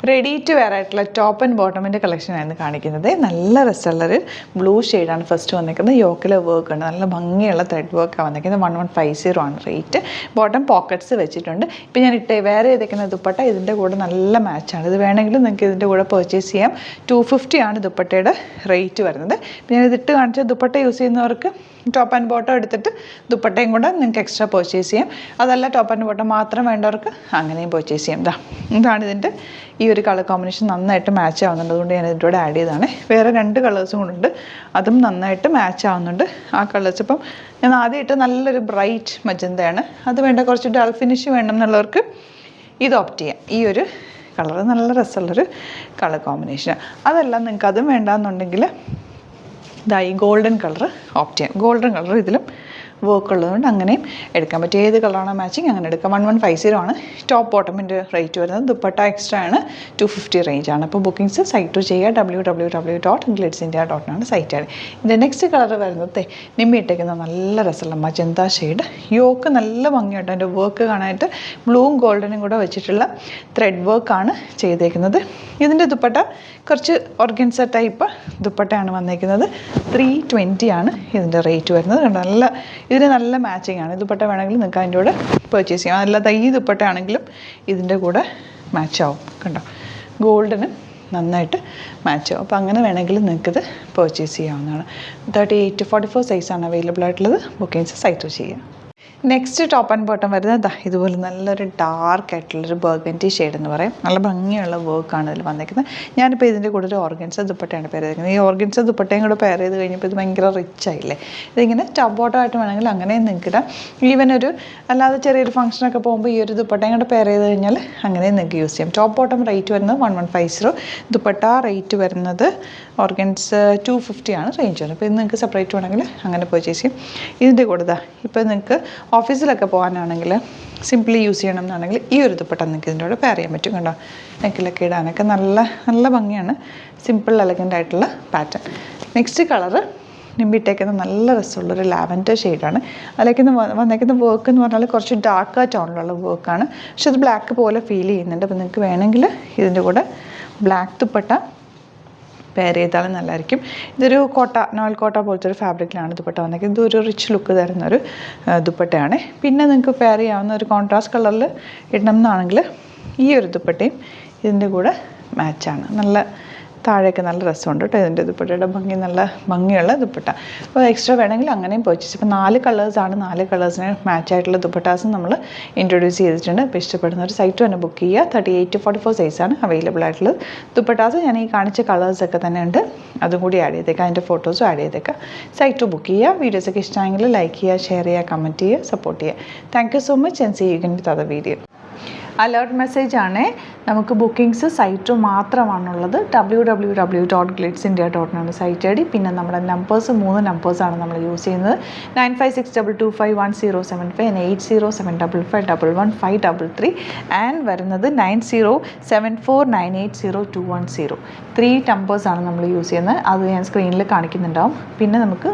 Ready to wear ആയിട്ടുള്ള top and ബോട്ടമിൻ്റെ കളക്ഷനായിരുന്നു കാണിക്കുന്നത്. നല്ല രസമുള്ളൊരു ബ്ലൂ ഷെയ്ഡാണ് ഫസ്റ്റ് വന്നിരിക്കുന്നത്. യോക്കിലെ വർക്ക് ഉണ്ട്, നല്ല ഭംഗിയുള്ള ത്രെഡ് വർക്കാണ് വന്നിരിക്കുന്നത്. 1150 ആണ് റേറ്റ്. ബോട്ടം പോക്കറ്റ്സ് വെച്ചിട്ടുണ്ട്. ഇപ്പോൾ ഞാൻ വേറെ ചെയ്തേക്കുന്ന ദുപ്പട്ട ഇതിൻ്റെ കൂടെ നല്ല മാച്ചാണ്. ഇത് വേണമെങ്കിൽ നിങ്ങൾക്ക് ഇതിൻ്റെ കൂടെ പർച്ചേസ് ചെയ്യാം. 250 ആണ് ദുപ്പട്ടയുടെ റേറ്റ് വരുന്നത്. ഇപ്പോൾ ഞാൻ ഇതിട്ട് കാണിച്ച ദുപ്പട്ട യൂസ് ചെയ്യുന്നവർക്ക് ടോപ്പ് ആൻഡ് ബോട്ടം എടുത്തിട്ട് ദുപ്പട്ടയും കൂടെ നിങ്ങൾക്ക് എക്സ്ട്രാ പർച്ചേസ് ചെയ്യാം. അതല്ല ടോപ്പ് ആൻഡ് ബോട്ടം മാത്രം വേണ്ടവർക്ക് അങ്ങനെയും പർച്ചേസ് ചെയ്യാം. ഇതാണ് ഇതിൻ്റെ ഈ ഒരു കളർ കോമ്പിനേഷൻ നന്നായിട്ട് മാച്ച് ആവുന്നുണ്ട്. അതുകൊണ്ട് ഞാൻ ഇതിൻ്റെ കൂടെ ആഡ് ചെയ്തതാണ്. വേറെ 2 കളേഴ്സും കൂടെ ഉണ്ട്, അതും നന്നായിട്ട് മാച്ച് ആവുന്നുണ്ട്. ആ കളേഴ്സ് ഇപ്പം ഞാൻ ആദ്യമായിട്ട് നല്ലൊരു ബ്രൈറ്റ് മജന്തയാണ്. അത് വേണ്ട കുറച്ച് ഡൾ ഫിനിഷ് വേണം എന്നുള്ളവർക്ക് ഇത് ഓപ്റ്റ് ചെയ്യാം. ഈ ഒരു കളർ നല്ല രസമുള്ളൊരു കളർ കോമ്പിനേഷൻ. അതെല്ലാം നിങ്ങൾക്ക് അതും വേണ്ടാന്നുണ്ടെങ്കിൽ ഈ ഗോൾഡൻ കളർ ഓപ്റ്റ് ചെയ്യാം. ഗോൾഡൻ കളർ ഇതിലും വർക്ക് ഉള്ളതുകൊണ്ട് അങ്ങനെയും എടുക്കാൻ പറ്റും. ഏത് കളറാണോ മാച്ചിങ് അങ്ങനെ എടുക്കാം. 1150 ആണ് ടോപ്പ് ബോട്ടമിൻ്റെ റേറ്റ് വരുന്നത്. ദുപ്പട്ട എക്സ്ട്രാ ആണ് 250 റേഞ്ചാണ്. അപ്പോൾ ബുക്കിംഗ്സ് സൈറ്റ് ചെയ്യുക. www.glitzindia.in ആണ് സൈറ്റ് ആണ്. ഇതിൻ്റെ നെക്സ്റ്റ് കളർ വരുന്നത് നിമ്മി ഇട്ടേക്കുന്ന നല്ല രസമുള്ള മജന്ത ഷെയ്ഡ്. യോക്ക് നല്ല ഭംഗിയായിട്ട് അതിൻ്റെ വർക്ക് കാണാനായിട്ട് ബ്ലൂവും ഗോൾഡനും കൂടെ വെച്ചിട്ടുള്ള ത്രെഡ് വർക്കാണ് ചെയ്തേക്കുന്നത്. ഇതിൻ്റെ ദുപ്പട്ട കുറച്ച് ഓർഗൻസ ടൈപ്പ് ദുപ്പട്ടയാണ് വന്നേക്കുന്നത്. 320 ആണ് ഇതിൻ്റെ റേറ്റ് വരുന്നത്. നല്ല ഇതിന് നല്ല മാച്ചിങ് ആണ്. ദുപ്പട്ട വേണമെങ്കിൽ നിങ്ങൾക്ക് അതിൻ്റെ കൂടെ പർച്ചേസ് ചെയ്യാം. അല്ലാതെ ഈ ദുപ്പട്ട ആണെങ്കിലും ഇതിൻ്റെ കൂടെ മാച്ചാവും. കണ്ടോ, ഗോൾഡിന് നന്നായിട്ട് മാച്ചാവും. അപ്പോൾ അങ്ങനെ വേണമെങ്കിൽ നിങ്ങൾക്കിത് പർച്ചേസ് ചെയ്യാവുന്നതാണ്. 38-44 സൈസാണ് അവൈലബിൾ ആയിട്ടുള്ളത്. ബുക്കിങ്സ് സൈറ്റ് ചെയ്യാം. നെക്സ്റ്റ് ടോപ്പ് ആൻഡ് ബോട്ടം വരുന്നത് ഇതുപോലെ നല്ലൊരു ഡാർക്ക് ആയിട്ടുള്ളൊരു ബർഗൻറ്റി ഷെയ്ഡ് എന്ന് പറയും. നല്ല ഭംഗിയുള്ള വർക്കാണ് ഇതിൽ വന്നിരിക്കുന്നത്. ഞാനിപ്പോൾ ഇതിൻ്റെ കൂടെ ഒരു ഓർഗൻസ ദുപ്പട്ടയാണ് പെയർ ചെയ്തിരിക്കുന്നത്. ഈ ഓർഗൻസ ദുപ്പട്ടയും കൂടെ പെയർ ചെയ്ത് കഴിഞ്ഞപ്പോൾ ഇത് ഭയങ്കര റിച്ച് ആയില്ലേ. ഇതിങ്ങനെ ടോപ്പ് ബോട്ടം ആയിട്ട് വേണമെങ്കിൽ അങ്ങനെയും നിങ്ങൾക്ക് ഇടാം. ഈവൻ ഒരു അല്ലാതെ ചെറിയൊരു ഫംഗ്ഷനൊക്കെ പോകുമ്പോൾ ഈ ഒരു ദുപ്പട്ടയും കൂടെ പെയർ ചെയ്ത് കഴിഞ്ഞാൽ അങ്ങനെയും നിങ്ങൾക്ക് യൂസ് ചെയ്യാം. ടോപ്പ് ബോട്ടം റേറ്റ് വരുന്നത് 1150. ദുപ്പട്ട റേറ്റ് വരുന്നത് ഓർഗൻസ് 250 ആണ് റേഞ്ച് വരുന്നത്. അപ്പോൾ ഇത് നിങ്ങൾക്ക് സെപ്പറേറ്റ് വേണമെങ്കിൽ അങ്ങനെ പർച്ചേസ് ചെയ്യും. ഇതിൻ്റെ കൂടെ ഇപ്പോൾ നിങ്ങൾക്ക് ഓഫീസിലൊക്കെ പോകാനാണെങ്കിൽ സിംപ്ലി യൂസ് ചെയ്യണം എന്നാണെങ്കിൽ ഈ ഒരു ദുപ്പട്ട നിങ്ങൾക്ക് ഇതിൻ്റെ കൂടെ പെയർ ചെയ്യാൻ പറ്റും. കണ്ടോ, നെക്കിലൊക്കെ ഇടാനൊക്കെ നല്ല നല്ല ഭംഗിയാണ്. സിമ്പിൾ എലഗൻ്റ് ആയിട്ടുള്ള പാറ്റേൺ. നെക്സ്റ്റ് കളറ് നിമ്പിട്ടേക്കുന്ന നല്ല രസമുള്ളൊരു ലാവൻഡർ ഷെയ്ഡാണ്. അതിലേക്ക് വന്നേക്കുന്ന വർക്ക് എന്ന് പറഞ്ഞാൽ കുറച്ച് ഡാർക്ക് ടോണിലുള്ള വർക്കാണ്. പക്ഷെ അത് ബ്ലാക്ക് പോലെ ഫീൽ ചെയ്യുന്നുണ്ട്. അപ്പോൾ നിങ്ങൾക്ക് വേണമെങ്കിൽ ഇതിൻ്റെ കൂടെ ബ്ലാക്ക് ദുപ്പട്ട പെയർ ചെയ്താലും നല്ലതായിരിക്കും. ഇതൊരു നോയൽ കോട്ട പോലത്തെ ഒരു ഫാബ്രിക്കിലാണ് ദുപ്പട്ട വന്നിരിക്കുന്നത്. ഇതൊരു റിച്ച് ലുക്ക് തരുന്നൊരു ദുപ്പട്ടയാണ്. പിന്നെ നിങ്ങൾക്ക് പെയർ ചെയ്യാവുന്ന ഒരു കോൺട്രാസ്റ്റ് കളറിൽ ഇടണം എന്നാണെങ്കിൽ ഈ ഒരു ദുപ്പട്ടയും ഇതിൻ്റെ കൂടെ മാച്ചാണ്. നല്ല താഴെയൊക്കെ നല്ല രസമുണ്ട് കേട്ടോ. ഇതിൻ്റെ ദുപ്പട്ടയുടെ ഭംഗി നല്ല ഭംഗിയുള്ള ദുപ്പട്ട. അപ്പോൾ എക്സ്ട്രാ വേണമെങ്കിൽ അങ്ങനെയും പർച്ചേസ്. ഇപ്പോൾ 4 കളേഴ്സാണ്. 4 കളേഴ്സിന് മാച്ചായിട്ടുള്ള ദുപ്പട്ടാസും നമ്മൾ ഇൻട്രൊഡ്യൂസ് ചെയ്തിട്ടുണ്ട്. അപ്പോൾ ഇഷ്ടപ്പെടുന്ന ഒരു സൈറ്റ് തന്നെ ബുക്ക് ചെയ്യുക. 38-44 സൈസാണ് അവൈലബിൾ ആയിട്ടുള്ളത്. ദുപ്പട്ടാസ് ഞാൻ ഈ കാണിച്ച കളേഴ്സൊക്കെ തന്നെ ഉണ്ട്. അതും കൂടി ആഡ് ചെയ്തേക്കാം. അതിൻ്റെ ഫോട്ടോസും ആഡ് ചെയ്തേക്കാം. സൈറ്റ് ബുക്ക് ചെയ്യുക. വീഡിയോസൊക്കെ ഇഷ്ടമായെങ്കിൽ ലൈക്ക് ചെയ്യുക, ഷെയർ ചെയ്യുക, കമൻറ്റ് ചെയ്യുക, സപ്പോർട്ട് ചെയ്യുക. Thank you so much and see you again with other video. Alert message ആണ്. നമുക്ക് ബുക്കിംഗ്സ് സൈറ്റ് മാത്രമാണുള്ളത്. www.glitzindia.in ആണ് സൈറ്റ് ഐ ഡി. പിന്നെ നമ്മുടെ നമ്പേഴ്സ് 3 നമ്പേഴ്സാണ് നമ്മൾ യൂസ് ചെയ്യുന്നത്. 9562251075 and 8075551533 ആൻഡ് വരുന്നത് 9074980210. 3 നമ്പേഴ്സാണ് നമ്മൾ യൂസ് ചെയ്യുന്നത്. അത് ഞാൻ സ്ക്രീനിൽ കാണിക്കുന്നുണ്ടാവും. പിന്നെ നമുക്ക്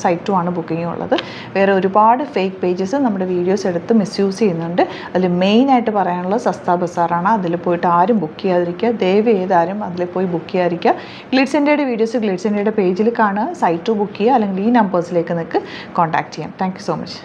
സൈറ്റും ആണ് ബുക്കിംഗ് ഉള്ളത്. വേറെ ഒരുപാട് ഫേക്ക് പേജസ് നമ്മുടെ വീഡിയോസ് എടുത്ത് മിസ്യൂസ് ചെയ്യുന്നുണ്ട്. അതിൽ മെയിനായിട്ട് പറയാനുള്ളത് സസ്ത ബസാറാണ്. അതിൽ പോയിട്ട് ആരും ബുക്ക് ചെയ്യാതിരിക്കുക. ദയവ് ചെയ്താരും അതിൽ പോയി ബുക്ക് ചെയ്യാതിരിക്കുക. ഗ്ലിറ്റ്സ് ഇന്ത്യയുടെ വീഡിയോസ് ഗ്ലിറ്റ്സ് ഇന്ത്യയുടെ പേജിൽ കാണുക. സൈറ്റ് ബുക്ക് ചെയ്യുക. അല്ലെങ്കിൽ ഈ നമ്പേഴ്സിലേക്ക് നിങ്ങൾക്ക് കോൺടാക്ട് ചെയ്യാം. Thank you so much.